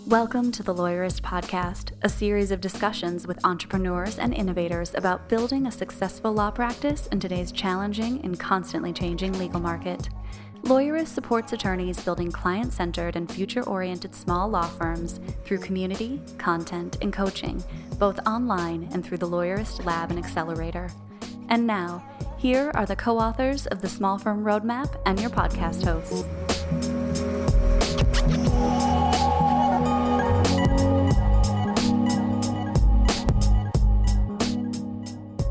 Welcome to the Lawyerist podcast, a series of discussions with entrepreneurs and innovators about building a successful law practice in today's challenging and constantly changing legal market. Lawyerist supports attorneys building client-centered and future-oriented small law firms through community, content, and coaching, both online and through the Lawyerist Lab and Accelerator. And now, here are the co-authors of the Small Firm Roadmap and your podcast hosts.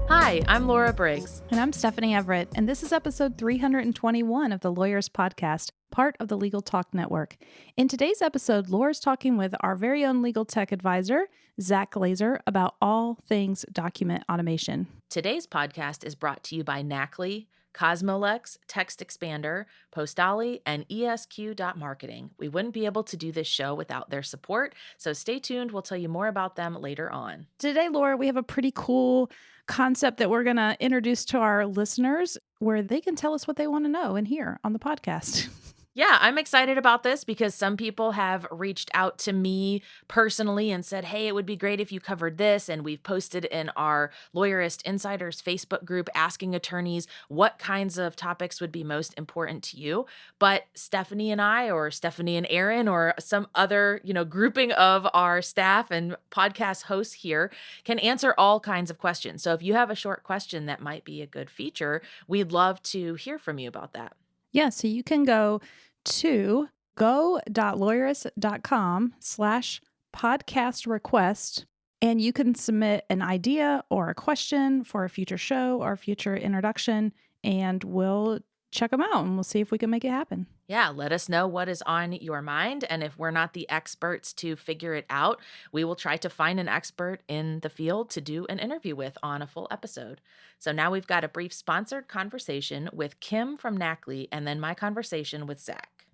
Hi, I'm Laura Briggs. And I'm Stephanie Everett, and this is episode 321 of the Lawyerist podcast, part of the Legal Talk Network. In today's episode, Laura's talking with our very own legal tech advisor, Zack Glaser, about all things document automation. Today's podcast is brought to you by Nacli, CosmoLex, Text Expander, Postali, and ESQ.marketing. We wouldn't be able to do this show without their support, so stay tuned. We'll tell you more about them later on. Today, Laura, we have a pretty cool concept that we're going to introduce to our listeners where they can tell us what they want to know and hear on the podcast. Yeah, I'm excited about this because some people have reached out to me personally and said, hey, it would be great if you covered this. And we've posted in our Lawyerist Insiders Facebook group asking attorneys what kinds of topics would be most important to you. But Stephanie and I, or Stephanie and Aaron, or some other, grouping of our staff and podcast hosts here can answer all kinds of questions. So if you have a short question that might be a good feature, we'd love to hear from you about that. Yeah, so you can go to go.lawyerist.com/podcast request, and you can submit an idea or a question for a future show or future introduction, and we'll check them out and we'll see if we can make it happen. Yeah, let us know what is on your mind. And if we're not the experts to figure it out, we will try to find an expert in the field to do an interview with on a full episode. So now we've got a brief sponsored conversation with Kim from Nacli and then my conversation with Zack.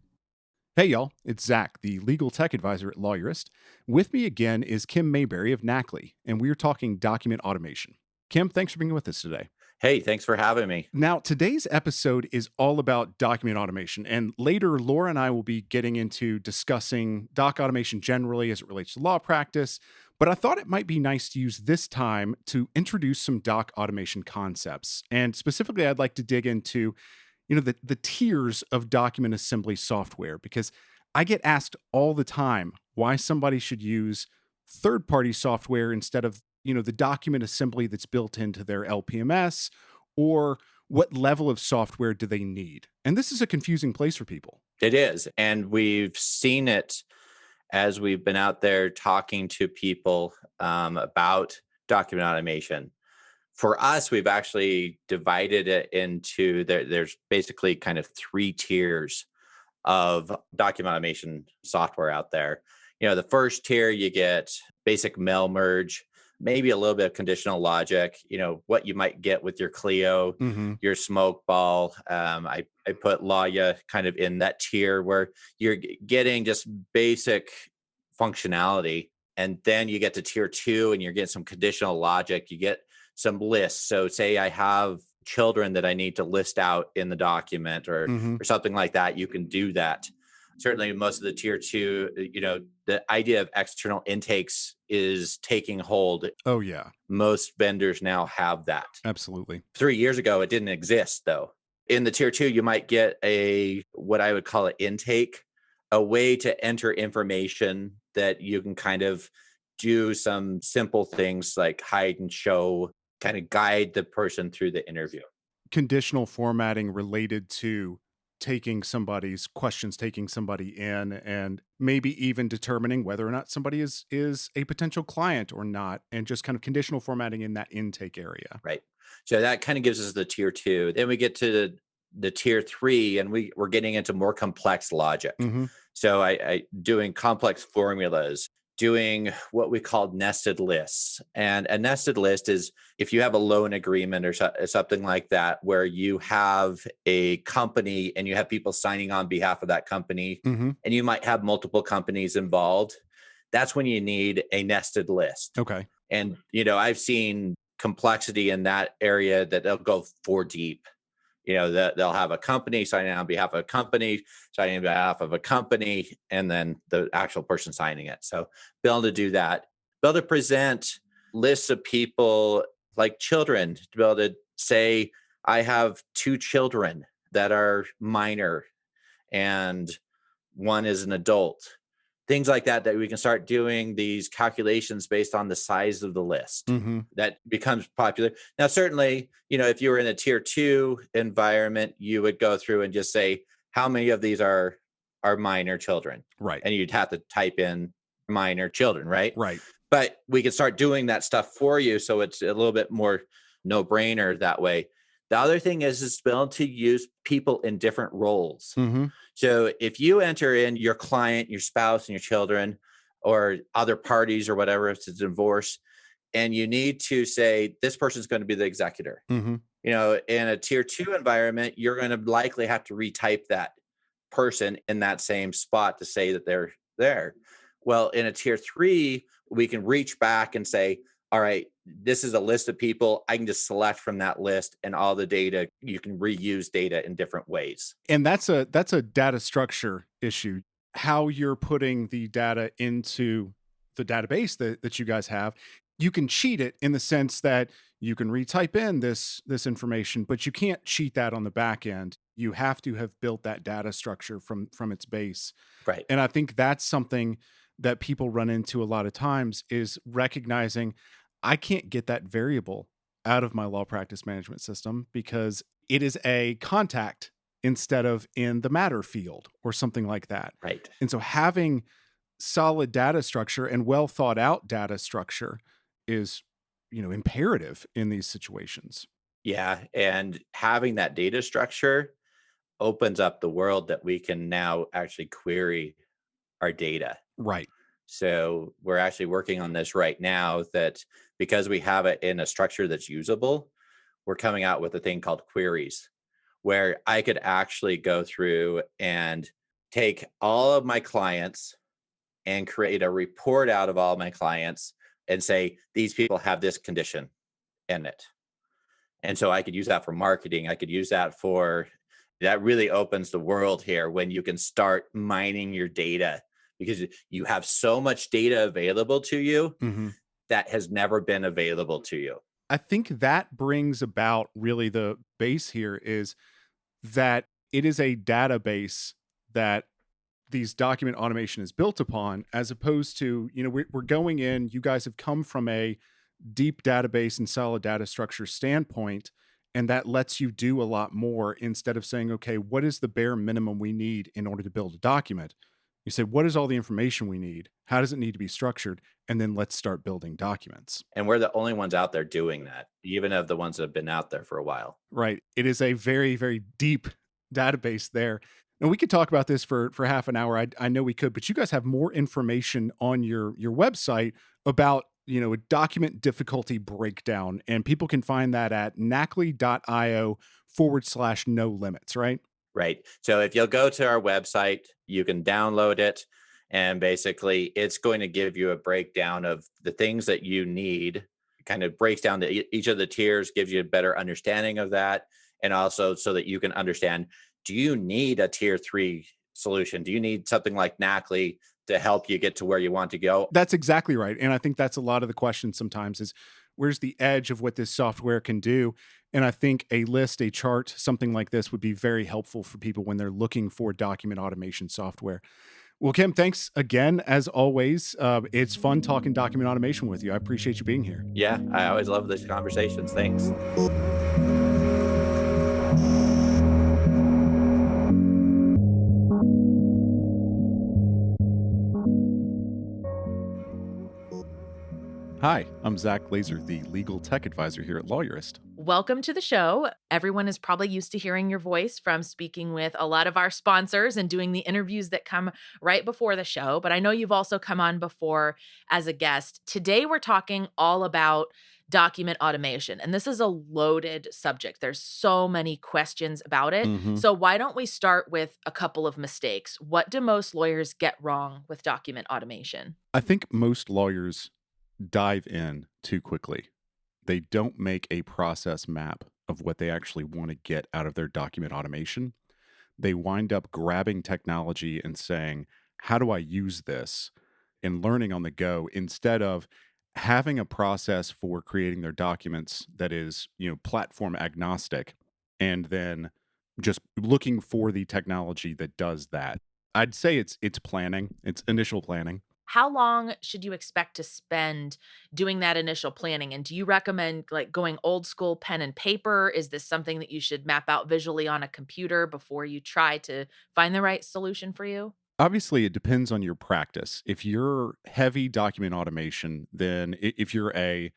Hey, y'all. It's Zack, the legal tech advisor at Lawyerist. With me again is Kim Mayberry of Nacli, and we're talking document automation. Kim, thanks for being with us today. Hey, thanks for having me. Now, today's episode is all about document automation, and later Laura and I will be getting into discussing doc automation generally as it relates to law practice, but I thought it might be nice to use this time to introduce some doc automation concepts. And specifically, I'd like to dig into, the tiers of document assembly software, because I get asked all the time why somebody should use third-party software instead of the document assembly that's built into their LPMS, or what level of software do they need? And this is a confusing place for people. It is. And we've seen it as we've been out there talking to people about document automation. For us, we've actually divided it into, there's basically kind of 3 tiers of document automation software out there. The first tier, you get basic mail merge, maybe a little bit of conditional logic, what you might get with your Clio, your smoke ball. I put Lawya kind of in that tier where you're getting just basic functionality. And then you get to tier 2 and you're getting some conditional logic. You get some lists. So say I have children that I need to list out in the document or something like that, you can do that. Certainly most of the tier 2, the idea of external intakes is taking hold. Oh, yeah. Most vendors now have that. Absolutely. 3 years ago, it didn't exist, though. In the tier 2, you might get what I would call an intake, a way to enter information that you can kind of do some simple things like hide and show, kind of guide the person through the interview. Conditional formatting related to taking somebody's questions, taking somebody in, and maybe even determining whether or not somebody is a potential client or not, and just kind of conditional formatting in that intake area. Right. So that kind of gives us the tier 2. Then we get to the tier 3, and we're getting into more complex logic. So I doing complex formulas, doing what we call nested lists. And a nested list is if you have a loan agreement or something like that, where you have a company and you have people signing on behalf of that company, and you might have multiple companies involved. That's when you need a nested list. Okay. And, I've seen complexity in that area that they'll go 4 deep. They'll have a company signing on behalf of a company, signing on behalf of a company, and then the actual person signing it. So be able to do that, be able to present lists of people like children, to be able to say, I have 2 children that are minor and one is an adult. Things like that we can start doing these calculations based on the size of the list. Mm-hmm. That becomes popular. Now, certainly, if you were in a tier 2 environment, you would go through and just say, how many of these are minor children? Right. And you'd have to type in minor children, right? Right. But we can start doing that stuff for you. So it's a little bit more no-brainer that way. The other thing is to be able to use people in different roles. Mm-hmm. So if you enter in your client, your spouse, and your children, or other parties or whatever, if it's a divorce, and you need to say, this person's going to be the executor. Mm-hmm. In a tier 2 environment, you're going to likely have to retype that person in that same spot to say that they're there. Well, in a tier 3, we can reach back and say, all right, this is a list of people. I can just select from that list, and all the data, you can reuse data in different ways. And that's a data structure issue. How you're putting the data into the database that you guys have, you can cheat it in the sense that you can retype in this information, but you can't cheat that on the back end. You have to have built that data structure from its base. Right. And I think that's something that people run into a lot of times, is recognizing I can't get that variable out of my law practice management system because it is a contact instead of in the matter field or something like that. Right. And so having solid data structure and well thought out data structure is, imperative in these situations. Yeah. And having that data structure opens up the world that we can now actually query our data. Right. So we're actually working on this right now, that because we have it in a structure that's usable, we're coming out with a thing called queries, where I could actually go through and take all of my clients and create a report out of all my clients and say, these people have this condition in it. And so I could use that for marketing. I could use that that really opens the world here when you can start mining your data, because you have so much data available to you that has never been available to you. I think that brings about really the base here, is that it is a database that these document automation is built upon, as opposed to, we're going in, you guys have come from a deep database and solid data structure standpoint, and that lets you do a lot more instead of saying, okay, what is the bare minimum we need in order to build a document? You say, what is all the information we need? How does it need to be structured? And then let's start building documents. And we're the only ones out there doing that, even of the ones that have been out there for a while. Right. It is a very, very deep database there. And we could talk about this for half an hour. I know we could, but you guys have more information on your website about, a document difficulty breakdown. And people can find that at nacli.io/no limits, right? Right. So if you'll go to our website, you can download it. And basically, it's going to give you a breakdown of the things that you need. It kind of breaks down each of the tiers, gives you a better understanding of that. And also so that you can understand, do you need a tier 3 solution? Do you need something like NACLI to help you get to where you want to go? That's exactly right. And I think that's a lot of the question sometimes, is where's the edge of what this software can do? And I think a list, a chart, something like this would be very helpful for people when they're looking for document automation software. Well, Kim, thanks again, as always. It's fun talking document automation with you. I appreciate you being here. Yeah, I always love these conversations. Thanks. Hi, I'm Zack Glaser, the legal tech advisor here at Lawyerist. Welcome to the show. Everyone is probably used to hearing your voice from speaking with a lot of our sponsors and doing the interviews that come right before the show, but I know you've also come on before as a guest. Today, we're talking all about document automation, and this is a loaded subject. There's so many questions about it. So why don't we start with a couple of mistakes? What do most lawyers get wrong with document automation? I think most lawyers dive in too quickly. They don't make a process map of what they actually want to get out of their document automation, they wind up grabbing technology and saying, how do I use this? And learning on the go instead of having a process for creating their documents that is, platform agnostic and then just looking for the technology that does that. I'd say it's planning, it's initial planning. How long should you expect to spend doing that initial planning? And do you recommend like going old school pen and paper? Is this something that you should map out visually on a computer before you try to find the right solution for you? Obviously, it depends on your practice. If you're heavy document automation, then if you're a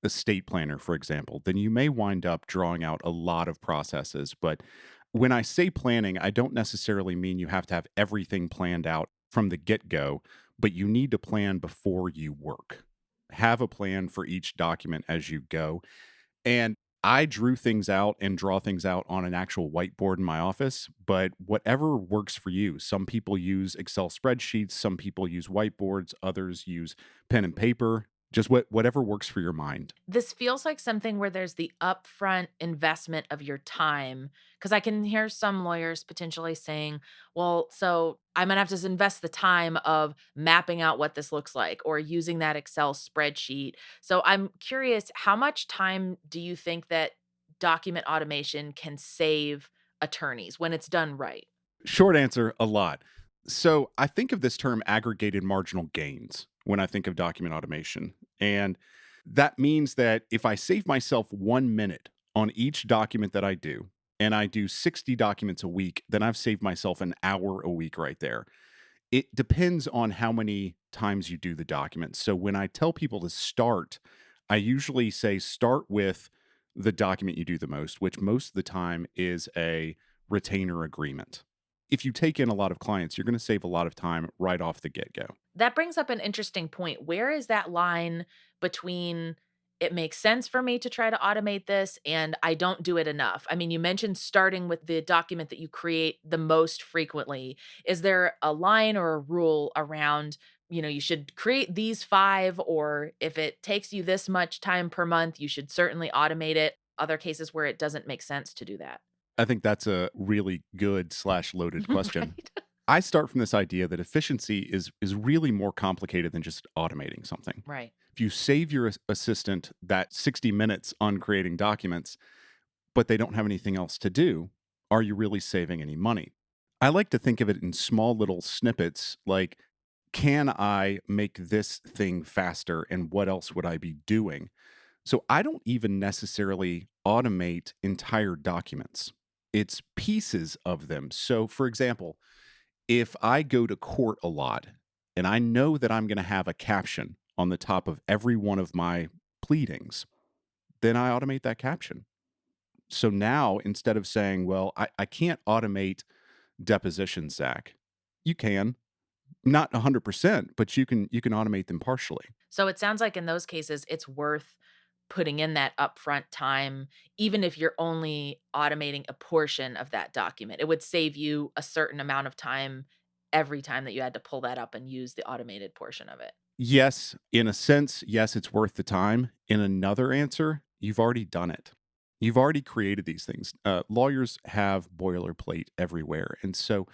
estate planner, for example, then you may wind up drawing out a lot of processes. But when I say planning, I don't necessarily mean you have to have everything planned out from the get go, but you need to plan before you work. Have a plan for each document as you go. And I drew things out and draw things out on an actual whiteboard in my office, but whatever works for you. Some people use Excel spreadsheets, some people use whiteboards, others use pen and paper. Just whatever works for your mind. This feels like something where there's the upfront investment of your time. Because I can hear some lawyers potentially saying, well, so I'm going to have to invest the time of mapping out what this looks like or using that Excel spreadsheet. So I'm curious, how much time do you think that document automation can save attorneys when it's done right? Short answer, a lot. So I think of this term aggregated marginal gains when I think of document automation. And that means that if I save myself 1 minute on each document that I do, and I do 60 documents a week, then I've saved myself an hour a week right there. It depends on how many times you do the document. So when I tell people to start, I usually say start with the document you do the most, which most of the time is a retainer agreement. If you take in a lot of clients, you're going to save a lot of time right off the get go. That brings up an interesting point. Where is that line between it makes sense for me to try to automate this and I don't do it enough? I mean, you mentioned starting with the document that you create the most frequently. Is there a line or a rule around, you should create these five, or if it takes you this much time per month, you should certainly automate it? Other cases where it doesn't make sense to do that. I think that's a really good slash loaded question. Right? I start from this idea that efficiency is really more complicated than just automating something. Right. If you save your assistant that 60 minutes on creating documents, but they don't have anything else to do, are you really saving any money? I like to think of it in small little snippets like, can I make this thing faster and what else would I be doing? So I don't even necessarily automate entire documents, it's pieces of them. So, for example, if I go to court a lot and I know that I'm going to have a caption on the top of every one of my pleadings, then I automate that caption. So now instead of saying, well, I can't automate depositions, Zach, you can. Not 100%, but you can automate them partially. So it sounds like in those cases, it's worth putting in that upfront time, even if you're only automating a portion of that document. It would save you a certain amount of time every time that you had to pull that up and use the automated portion of it. Yes, in a sense, yes, it's worth the time. In another answer, you've already done it. You've already created these things. Lawyers have boilerplate everywhere. And so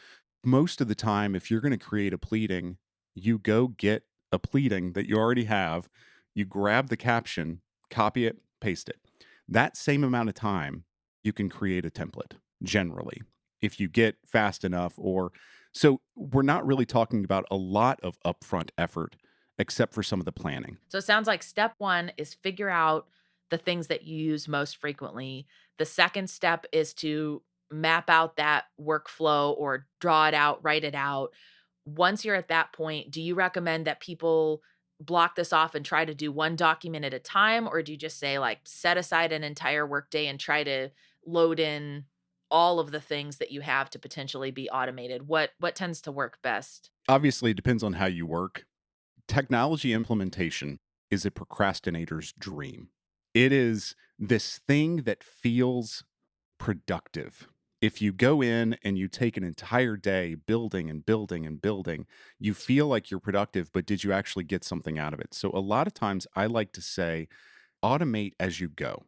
most of the time, if you're going to create a pleading, you go get a pleading that you already have, you grab the caption, copy it, paste it. That same amount of time, you can create a template generally if you get fast enough. Or so we're not really talking about a lot of upfront effort except for some of the planning. So it sounds like step one is figure out the things that you use most frequently. The second step is to map out that workflow or draw it out, write it out. Once you're at that point, do you recommend that people block this off and try to do one document at a time? Or do you just say, like, set aside an entire workday and try to load in all of the things that you have to potentially be automated? What tends to work best? Obviously, it depends on how you work. Technology implementation is a procrastinator's dream. It is this thing that feels productive. If you go in and you take an entire day building and building and building, you feel like you're productive, but did you actually get something out of it? So a lot of times I like to say, automate as you go.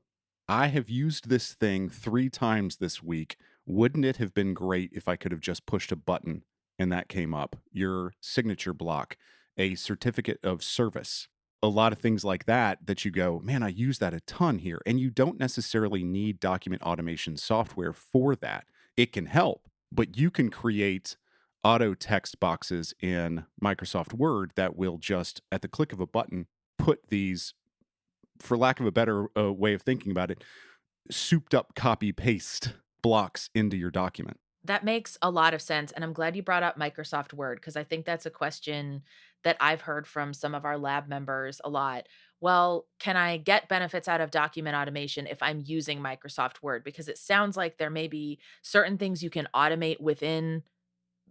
I have used this thing 3 times this week. Wouldn't it have been great if I could have just pushed a button and that came up? Your signature block, a certificate of service, a lot of things like that that you go, man, I use that a ton here. And you don't necessarily need document automation software for that. It can help, but you can create auto text boxes in Microsoft Word that will just, at the click of a button, put these, for lack of a better way of thinking about it, souped up copy paste blocks into your document. That makes a lot of sense. And I'm glad you brought up Microsoft Word because I think that's a question that I've heard from some of our lab members a lot. Well, can I get benefits out of document automation if I'm using Microsoft Word? Because it sounds like there may be certain things you can automate within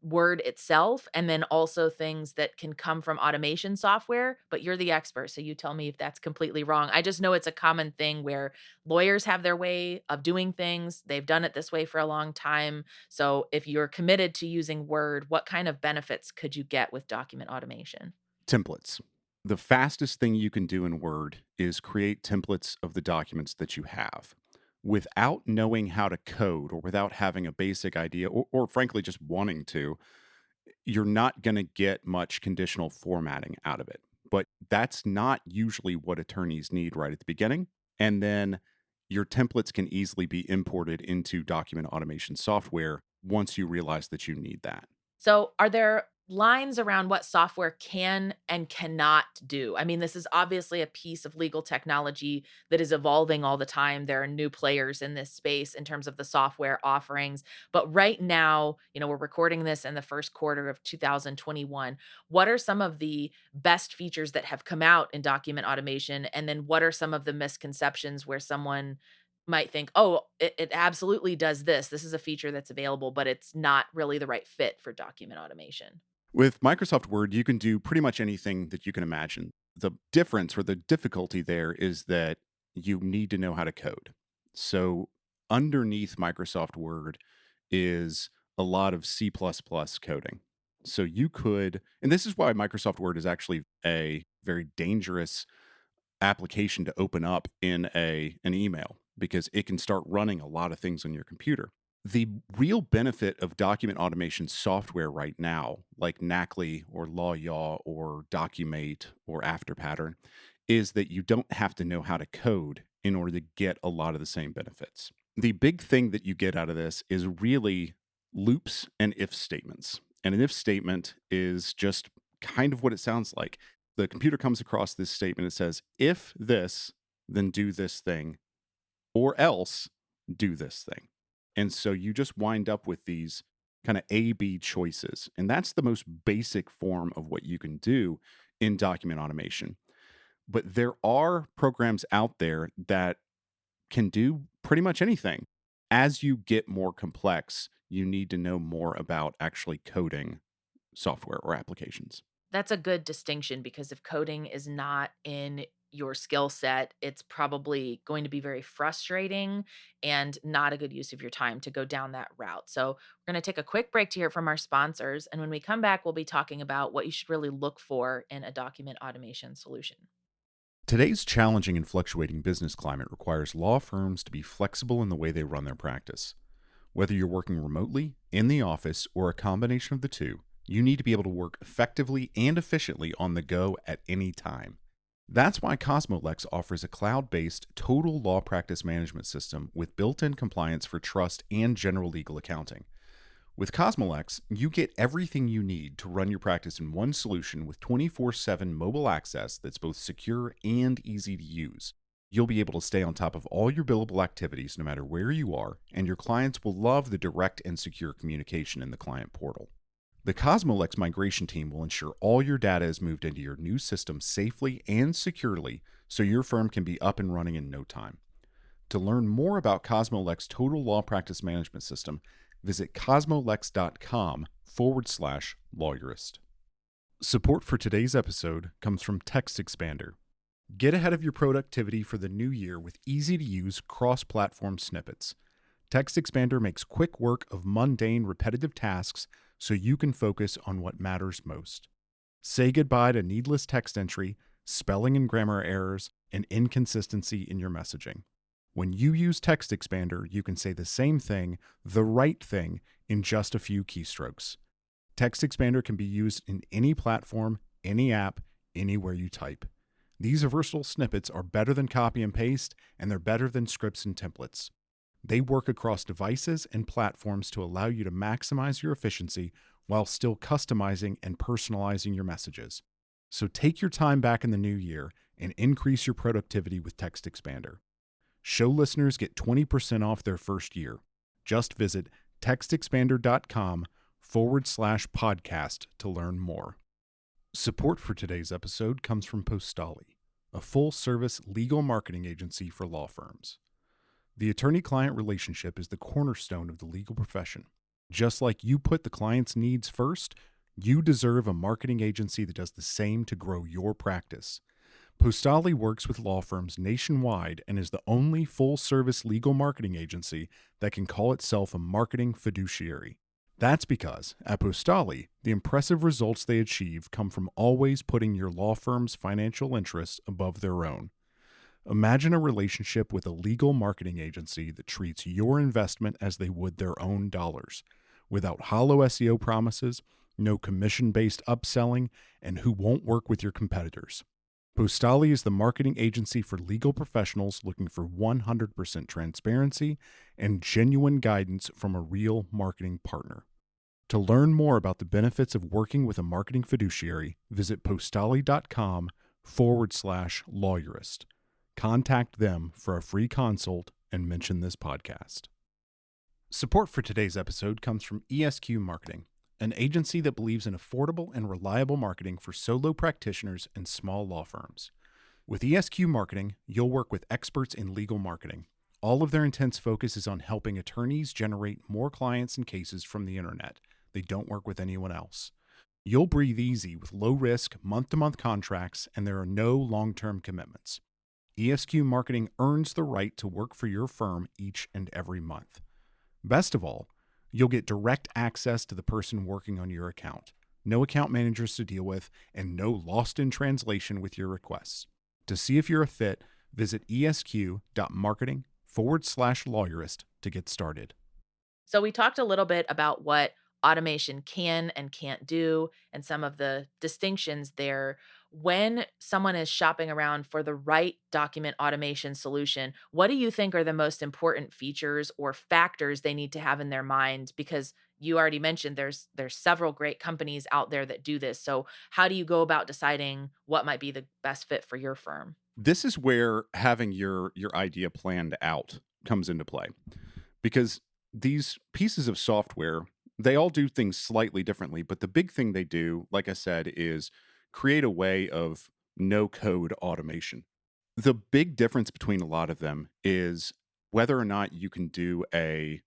Word itself, and then also things that can come from automation software, but you're the expert, so you tell me if that's completely wrong. I just know it's a common thing where lawyers have their way of doing things. They've done it this way for a long time. So if you're committed to using Word, what kind of benefits could you get with document automation? Templates. The fastest thing you can do in Word is create templates of the documents that you have. Without knowing how to code or without having a basic idea, or frankly, just wanting to, you're not going to get much conditional formatting out of it. But that's not usually what attorneys need right at the beginning. And then your templates can easily be imported into document automation software once you realize that you need that. So, are there lines around what software can and cannot do? I mean, this is obviously a piece of legal technology that is evolving all the time. There are new players in this space in terms of the software offerings. But right now, we're recording this in the first quarter of 2021. What are some of the best features that have come out in document automation? And then what are some of the misconceptions where someone might think, oh, it absolutely does this. This is a feature that's available, but it's not really the right fit for document automation. With Microsoft Word, you can do pretty much anything that you can imagine. The difference or the difficulty there is that you need to know how to code. So, underneath Microsoft Word is a lot of C++ coding. So, you could, and this is why Microsoft Word is actually a very dangerous application to open up in an email because it can start running a lot of things on your computer. The real benefit of document automation software right now, like Nacli or LawYaw or Documate or Afterpattern, is that you don't have to know how to code in order to get a lot of the same benefits. The big thing that you get out of this is really loops and if statements. And an if statement is just kind of what it sounds like. The computer comes across this statement. It says, if this, then do this thing, or else do this thing. And so you just wind up with these kind of A-B choices. And that's the most basic form of what you can do in document automation. But there are programs out there that can do pretty much anything. As you get more complex, you need to know more about actually coding software or applications. That's a good distinction because if coding is not in your skill set, it's probably going to be very frustrating and not a good use of your time to go down that route. So, we're going to take a quick break to hear from our sponsors. And when we come back, we'll be talking about what you should really look for in a document automation solution. Today's challenging and fluctuating business climate requires law firms to be flexible in the way they run their practice. Whether you're working remotely, in the office, or a combination of the two, you need to be able to work effectively and efficiently on the go at any time. That's why CosmoLex offers a cloud-based total law practice management system with built-in compliance for trust and general legal accounting. With CosmoLex, you get everything you need to run your practice in one solution with 24/7 mobile access that's both secure and easy to use. You'll be able to stay on top of all your billable activities no matter where you are, and your clients will love the direct and secure communication in the client portal. The CosmoLex migration team will ensure all your data is moved into your new system safely and securely so your firm can be up and running in no time. To learn more about CosmoLex Total Law Practice Management System, visit cosmolex.com/lawyerist. Support for today's episode comes from Text Expander. Get ahead of your productivity for the new year with easy-to-use cross-platform snippets. Text Expander makes quick work of mundane, repetitive tasks so you can focus on what matters most. Say goodbye to needless text entry, spelling and grammar errors, and inconsistency in your messaging. When you use Text Expander, you can say the same thing, the right thing, in just a few keystrokes. Text Expander can be used in any platform, any app, anywhere you type. These versatile snippets are better than copy and paste, and they're better than scripts and templates. They work across devices and platforms to allow you to maximize your efficiency while still customizing and personalizing your messages. So take your time back in the new year and increase your productivity with Text Expander. Show listeners get 20% off their first year. Just visit textexpander.com/podcast to learn more. Support for today's episode comes from Postali, a full-service legal marketing agency for law firms. The attorney-client relationship is the cornerstone of the legal profession. Just like you put the client's needs first, you deserve a marketing agency that does the same to grow your practice. Postali works with law firms nationwide and is the only full-service legal marketing agency that can call itself a marketing fiduciary. That's because, at Postali, the impressive results they achieve come from always putting your law firm's financial interests above their own. Imagine a relationship with a legal marketing agency that treats your investment as they would their own dollars, without hollow SEO promises, no commission-based upselling, and who won't work with your competitors. Postali is the marketing agency for legal professionals looking for 100% transparency and genuine guidance from a real marketing partner. To learn more about the benefits of working with a marketing fiduciary, visit postali.com/lawyerist. Contact them for a free consult and mention this podcast. Support for today's episode comes from ESQ Marketing, an agency that believes in affordable and reliable marketing for solo practitioners and small law firms. With ESQ Marketing, you'll work with experts in legal marketing. All of their intense focus is on helping attorneys generate more clients and cases from the internet. They don't work with anyone else. You'll breathe easy with low-risk, month-to-month contracts, and there are no long-term commitments. ESQ Marketing earns the right to work for your firm each and every month. Best of all, you'll get direct access to the person working on your account, no account managers to deal with, and no lost in translation with your requests. To see if you're a fit, visit esq.marketing/lawyerist to get started. So we talked a little bit about what automation can and can't do and some of the distinctions there. When someone is shopping around for the right document automation solution, what do you think are the most important features or factors they need to have in their mind? Because you already mentioned there's several great companies out there that do this. So how do you go about deciding what might be the best fit for your firm? This is where having your idea planned out comes into play, because these pieces of software, they all do things slightly differently, but the big thing they do, like I said, is create a way of no-code automation. The big difference between a lot of them is whether or not you can do a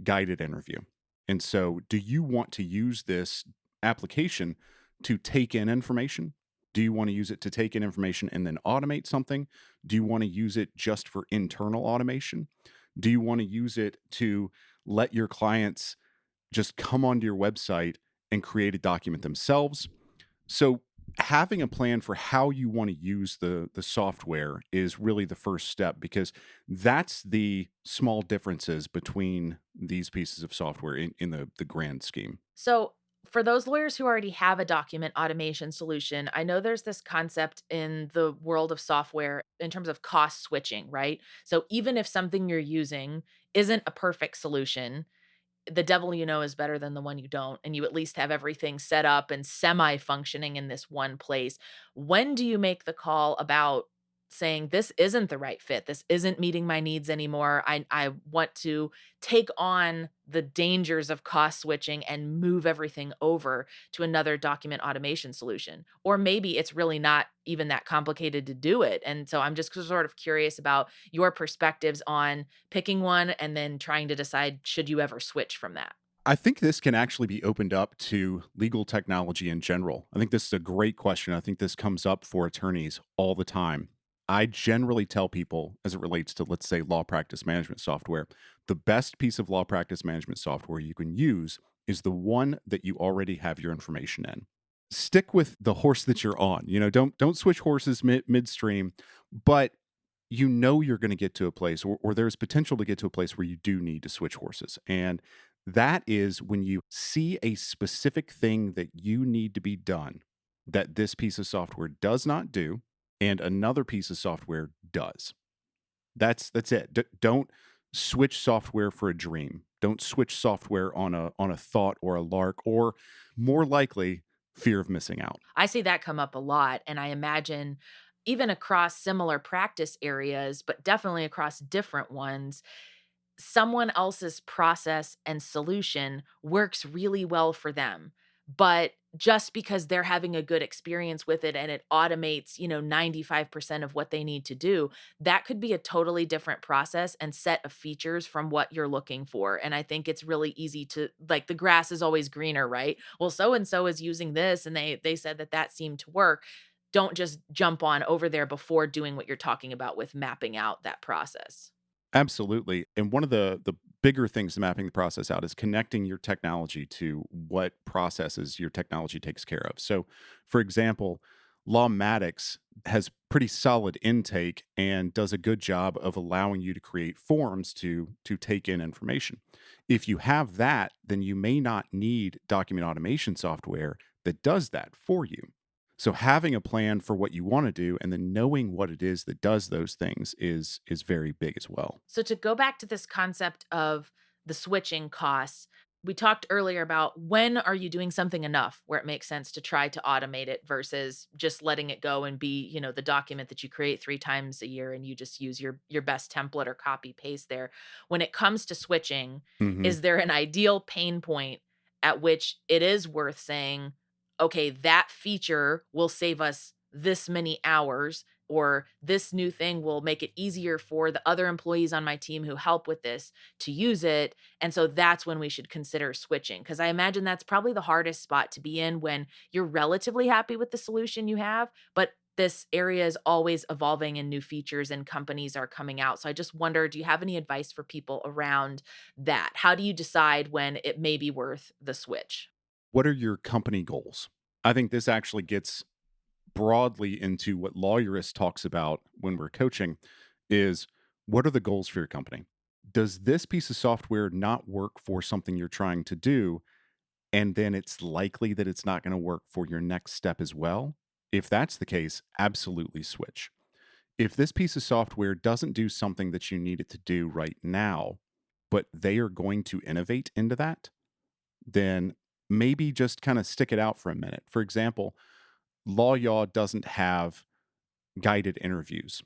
guided interview. And so, do you want to use this application to take in information? Do you want to use it to take in information and then automate something? Do you want to use it just for internal automation? Do you want to use it to let your clients just come onto your website and create a document themselves? So having a plan for how you want to use the software is really the first step, because that's the small differences between these pieces of software in the grand scheme. So, for those lawyers who already have a document automation solution, I know there's this concept in the world of software in terms of cost switching, right? So, even if something you're using isn't a perfect solution, the devil you know is better than the one you don't, and you at least have everything set up and semi-functioning in this one place. When do you make the call about saying, "This isn't the right fit. This isn't meeting my needs anymore. I want to take on the dangers of cost switching and move everything over to another document automation solution." Or maybe it's really not even that complicated to do it. And so I'm just sort of curious about your perspectives on picking one and then trying to decide, should you ever switch from that? I think this can actually be opened up to legal technology in general. I think this is a great question. I think this comes up for attorneys all the time. I generally tell people, as it relates to, let's say, law practice management software, the best piece of law practice management software you can use is the one that you already have your information in. Stick with the horse that you're on. Don't switch horses midstream, but you know you're going to get to a place, or there's potential to get to a place where you do need to switch horses. And that is when you see a specific thing that you need to be done that this piece of software does not do and another piece of software does. That's it. Don't switch software for a dream. Don't switch software on a thought or a lark, or more likely, fear of missing out. I see that come up a lot. And I imagine even across similar practice areas, but definitely across different ones, someone else's process and solution works really well for them. But just because they're having a good experience with it and it automates, 95% of what they need to do, that could be a totally different process and set of features from what you're looking for. And I think it's really easy to, like, the grass is always greener, right? Well, so and so is using this and they said that that seemed to work. Don't just jump on over there before doing what you're talking about with mapping out that process. Absolutely. And one of the bigger things to mapping the process out is connecting your technology to what processes your technology takes care of. So, for example, Lawmatics has pretty solid intake and does a good job of allowing you to create forms to take in information. If you have that, then you may not need document automation software that does that for you. So having a plan for what you want to do and then knowing what it is that does those things is very big as well. So to go back to this concept of the switching costs, we talked earlier about when are you doing something enough where it makes sense to try to automate it versus just letting it go and be, the document that you create 3 times a year and you just use your best template or copy paste there. When it comes to switching, Mhm. is there an ideal pain point at which it is worth saying, okay, that feature will save us this many hours, or this new thing will make it easier for the other employees on my team who help with this to use it. And so that's when we should consider switching. Because I imagine that's probably the hardest spot to be in when you're relatively happy with the solution you have, but this area is always evolving and new features and companies are coming out. So I just wonder, do you have any advice for people around that? How do you decide when it may be worth the switch? What are your company goals? I think this actually gets broadly into what Lawyerist talks about when we're coaching is what are the goals for your company? Does this piece of software not work for something you're trying to do? And then it's likely that it's not going to work for your next step as well. If that's the case, absolutely switch. If this piece of software doesn't do something that you need it to do right now, but they are going to innovate into that, then maybe just kind of stick it out for a minute. For example, Law Yaw doesn't have guided interviews,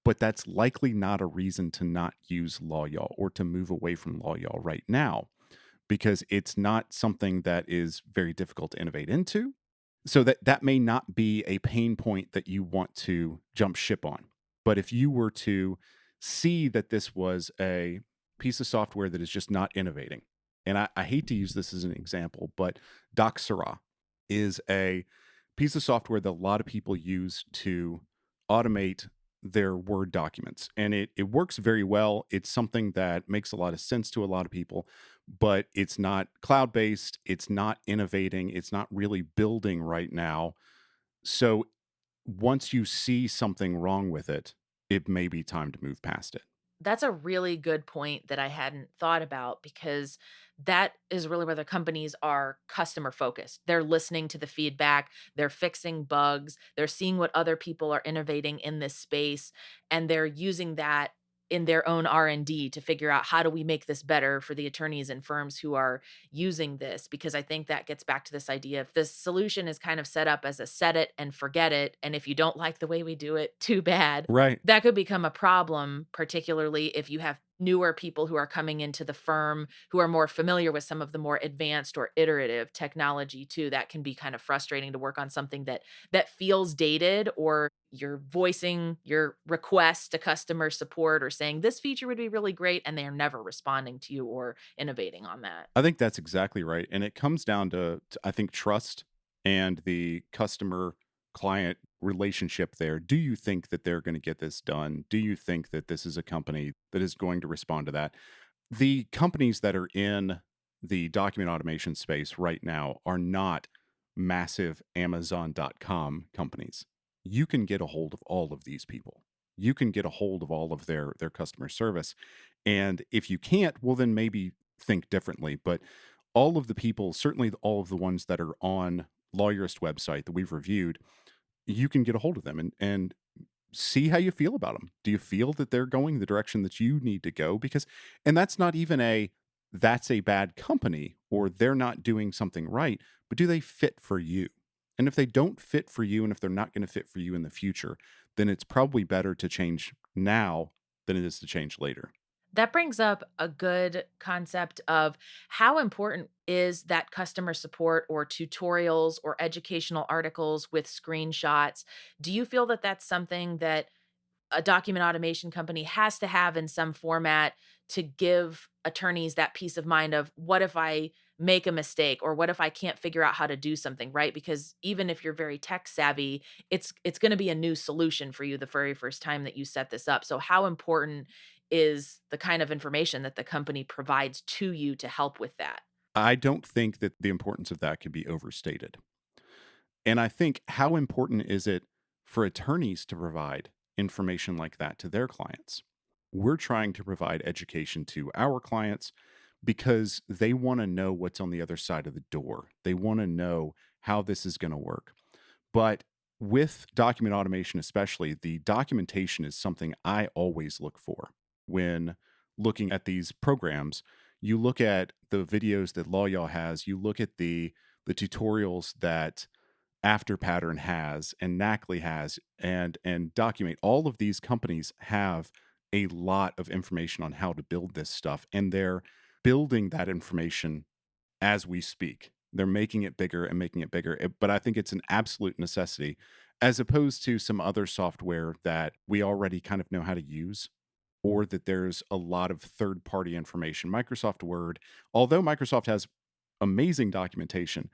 but that's likely not a reason to not use Law Yaw or to move away from Law Yaw right now because it's not something that is very difficult to innovate into. So that may not be a pain point that you want to jump ship on. But if you were to see that this was a piece of software that is just not innovating, and I hate to use this as an example, but Docsera is a piece of software that a lot of people use to automate their Word documents. And it works very well. It's something that makes a lot of sense to a lot of people, but it's not cloud based. It's not innovating. It's not really building right now. So once you see something wrong with it, it may be time to move past it. That's a really good point that I hadn't thought about because that is really where the companies are customer focused. They're listening to the feedback, they're fixing bugs, they're seeing what other people are innovating in this space, and they're using that in their own R&D to figure out how do we make this better for the attorneys and firms who are using this, because I think that gets back to this idea if this solution is kind of set up as a set it and forget it, and if you don't like the way we do it, too bad. Right. That could become a problem, particularly if you have newer people who are coming into the firm who are more familiar with some of the more advanced or iterative technology too. That can be kind of frustrating to work on something that feels dated, or you're voicing your request to customer support or saying this feature would be really great and they're never responding to you or innovating on that. I think that's exactly right. And it comes down to I think, trust and the customer client relationship there. Do you think that they're going to get this done? Do you think that this is a company that is going to respond to that? The companies that are in the document automation space right now are not massive Amazon.com companies. You can get a hold of all of these people. you can get a hold of all of their customer service. And if you can't, well, then maybe think differently. But all of the people, certainly all of the ones that are on Lawyerist website that we've reviewed, you can get a hold of them and see how you feel about them. Do you feel that they're going the direction that you need to go? Because, and that's not even that's a bad company or they're not doing something right, but do they fit for you? And if they don't fit for you and if they're not going to fit for you in the future, then it's probably better to change now than it is to change later. That brings up a good concept of how important is that customer support or tutorials or educational articles with screenshots. Do you feel that that's something that a document automation company has to have in some format to give attorneys that peace of mind of what if I make a mistake or what if I can't figure out how to do something, right? Because even if you're very tech savvy, it's going to be a new solution for you the very first time that you set this up. So how important is the kind of information that the company provides to you to help with that? I don't think that the importance of that can be overstated. And I think how important is it for attorneys to provide information like that to their clients? We're trying to provide education to our clients because they want to know what's on the other side of the door. They want to know how this is going to work. But with document automation, especially, the documentation is something I always look for when looking at these programs. You look at the videos that Law has, you look at the tutorials that After Pattern has and Knackley has, and Document. All of these companies have a lot of information on how to build this stuff, and they're building that information as we speak. They're making it bigger and making it bigger. But I think it's an absolute necessity as opposed to some other software that we already kind of know how to use or that there's a lot of third party information. Microsoft Word, although Microsoft has amazing documentation,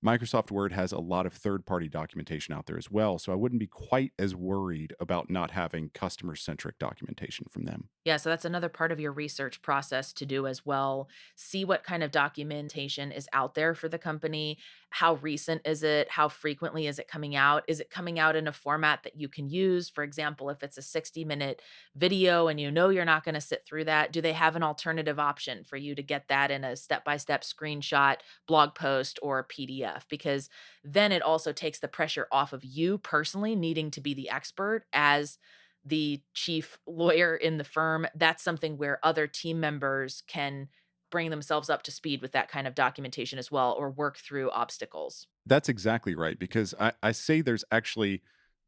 Microsoft Word has a lot of third party documentation out there as well. So I wouldn't be quite as worried about not having customer centric documentation from them. Yeah, so that's another part of your research process to do as well. See what kind of documentation is out there for the company. How recent is it? How frequently is it coming out? Is it coming out in a format that you can use? For example, if it's a 60-minute video and you know you're not going to sit through that, do they have an alternative option for you to get that in a step by step screenshot, blog post, or PDF? Because then it also takes the pressure off of you personally needing to be the expert as the chief lawyer in the firm. That's something where other team members can bring themselves up to speed with that kind of documentation as well or work through obstacles. That's exactly right. Because I say there's actually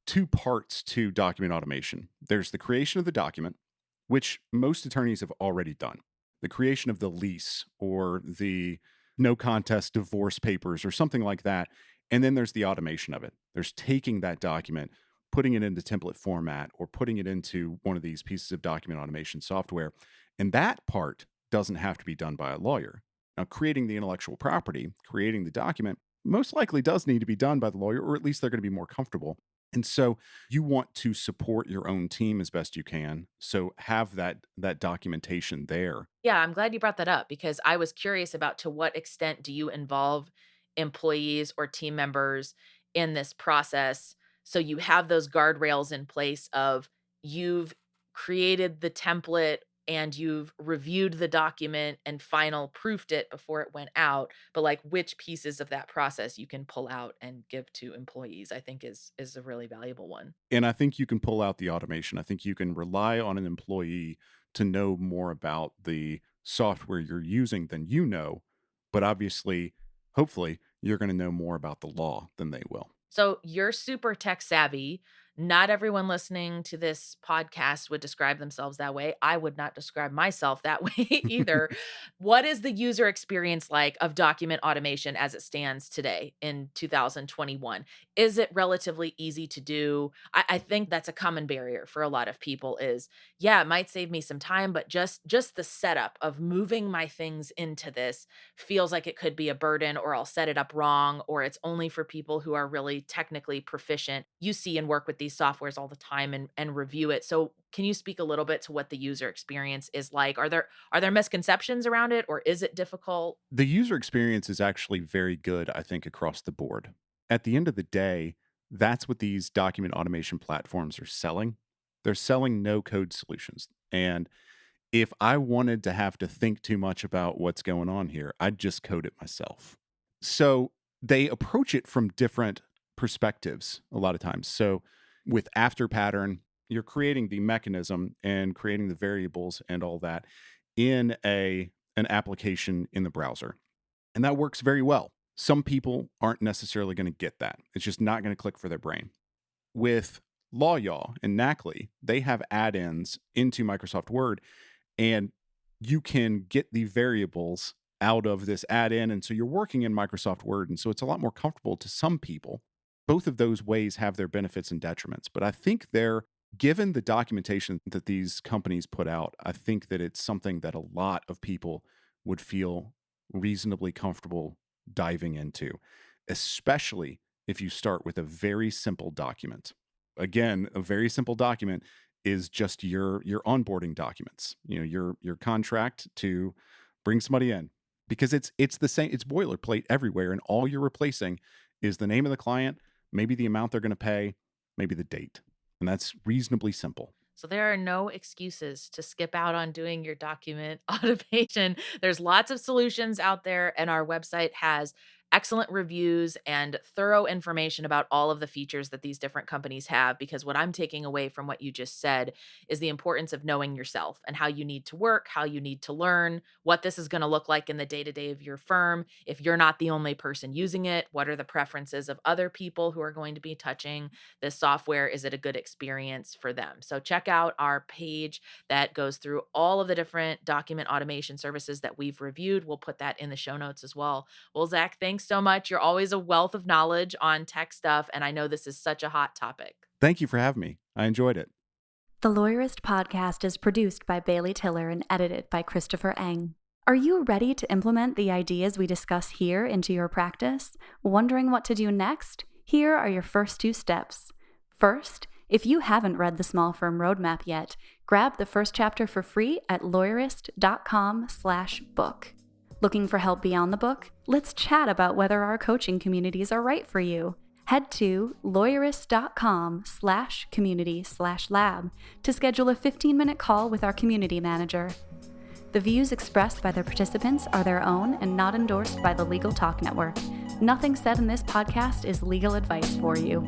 two parts to document automation. There's the creation of the document, which most attorneys have already done. The creation of the lease or the no contest divorce papers or something like that. And then there's the automation of it. There's taking that document, putting it into template format or putting it into one of these pieces of document automation software. And that part doesn't have to be done by a lawyer. Now, creating the intellectual property, creating the document, most likely does need to be done by the lawyer, or at least they're going to be more comfortable. And so you want to support your own team as best you can. So have that documentation there. Yeah, I'm glad you brought that up because I was curious about to what extent do you involve employees or team members in this process so you have those guardrails in place of you've created the template and you've reviewed the document and final proofed it before it went out, but like which pieces of that process you can pull out and give to employees, I think is a really valuable one. And I think you can pull out the automation. I think you can rely on an employee to know more about the software you're using than you know. But obviously, hopefully, you're going to know more about the law than they will. So you're super tech savvy. Not everyone listening to this podcast would describe themselves that way. I would not describe myself that way either. What is the user experience like of document automation as it stands today in 2021? Is it relatively easy to do? I think that's a common barrier for a lot of people is, yeah, it might save me some time, but just the setup of moving my things into this feels like it could be a burden or I'll set it up wrong or it's only for people who are really technically proficient. You see and work with these softwares all the time and review it. So can you speak a little bit to what the user experience is like? Are there misconceptions around it or is it difficult? The user experience is actually very good, I think, across the board. At the end of the day, that's what these document automation platforms are selling. They're selling no-code solutions. And if I wanted to have to think too much about what's going on here, I'd just code it myself. So they approach it from different perspectives a lot of times. So with after pattern, you're creating the mechanism and creating the variables and all that in an application in the browser. And that works very well. Some people aren't necessarily going to get that. It's just not going to click for their brain. With LawYaw and Knackly, they have add-ins into Microsoft Word, and you can get the variables out of this add-in. And so you're working in Microsoft Word. And so it's a lot more comfortable to some people. Both of those ways have their benefits and detriments. But I think given the documentation that these companies put out, I think that it's something that a lot of people would feel reasonably comfortable diving into, especially if you start with a very simple document. Again, a very simple document is just your onboarding documents, your contract to bring somebody in, because it's the same, it's boilerplate everywhere, and all you're replacing is the name of the client, maybe the amount they're going to pay, maybe the date. And that's reasonably simple. So there are no excuses to skip out on doing your document automation. There's lots of solutions out there, and our website has excellent reviews and thorough information about all of the features that these different companies have, because what I'm taking away from what you just said is the importance of knowing yourself and how you need to work, how you need to learn, what this is going to look like in the day-to-day of your firm. If you're not the only person using it, what are the preferences of other people who are going to be touching this software? Is it a good experience for them? So check out our page that goes through all of the different document automation services that we've reviewed. We'll put that in the show notes as well. Well, Zach, thanks so much. You're always a wealth of knowledge on tech stuff, and I know this is such a hot topic. Thank you for having me. I enjoyed it. The Lawyerist podcast is produced by Bailey Tiller and edited by Christopher Eng. Are you ready to implement the ideas we discuss here into your practice? Wondering what to do next? Here are your first 2 steps. First, if you haven't read the Small Firm Roadmap yet, grab the first chapter for free at lawyerist.com/book. Looking for help beyond the book? Let's chat about whether our coaching communities are right for you. Head to lawyerist.com/community/lab to schedule a 15-minute call with our community manager. The views expressed by the participants are their own and not endorsed by the Legal Talk Network. Nothing said in this podcast is legal advice for you.